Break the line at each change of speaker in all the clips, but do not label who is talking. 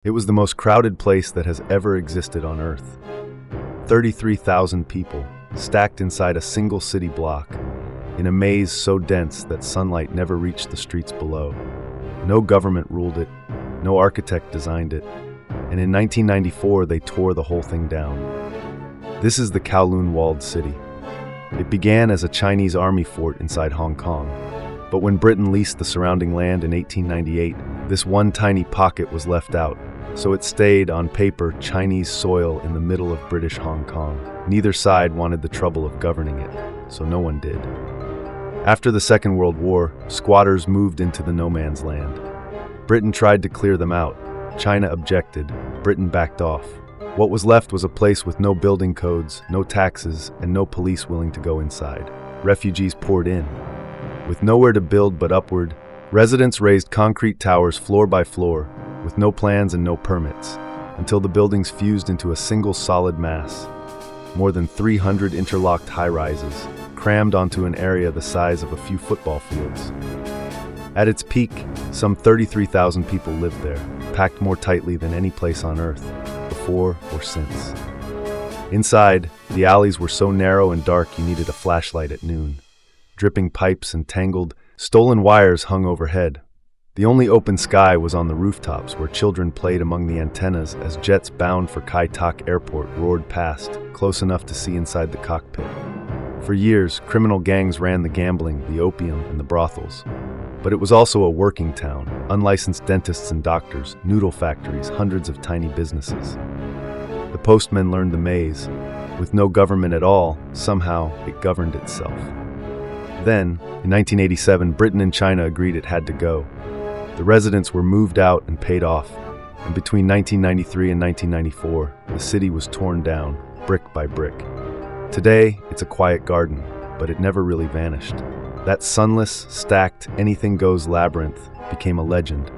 It was the most crowded place that has ever existed on Earth. 33,000 people, stacked inside a single city block, in a maze so dense that sunlight never reached the streets below. No government ruled it, no architect designed it, and in 1994 they tore the whole thing down. This is the Kowloon Walled City. It began as a Chinese army fort inside Hong Kong, but when Britain leased the surrounding land in 1898, this one tiny pocket was left out, so it stayed, on paper, Chinese soil in the middle of British Hong Kong. Neither side wanted the trouble of governing it, so no one did. After the Second World War, squatters moved into the no man's land. Britain tried to clear them out. China objected. Britain backed off. What was left was a place with no building codes, no taxes, and no police willing to go inside. Refugees poured in. With nowhere to build but upward, residents raised concrete towers floor by floor, with no plans and no permits, until the buildings fused into a single solid mass. More than 300 interlocked high-rises, crammed onto an area the size of a few football fields. At its peak, some 33,000 people lived there, packed more tightly than any place on Earth, before or since. Inside, the alleys were so narrow and dark you needed a flashlight at noon. Dripping pipes and tangled, stolen wires hung overhead. The only open sky was on the rooftops where children played among the antennas as jets bound for Kai Tak Airport roared past, close enough to see inside the cockpit. For years, criminal gangs ran the gambling, the opium, and the brothels. But it was also a working town, unlicensed dentists and doctors, noodle factories, hundreds of tiny businesses. The postmen learned the maze. With no government at all, somehow it governed itself. Then, in 1987, Britain and China agreed it had to go. The residents were moved out and paid off, and between 1993 and 1994, the city was torn down, brick by brick. Today, it's a quiet garden, but it never really vanished. That sunless, stacked, anything-goes labyrinth became a legend,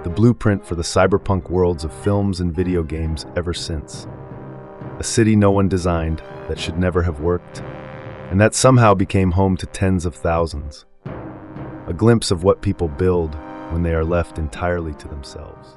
the blueprint for the cyberpunk worlds of films and video games ever since. A city no one designed, that should never have worked, and that somehow became home to tens of thousands. A glimpse of what people build when they are left entirely to themselves.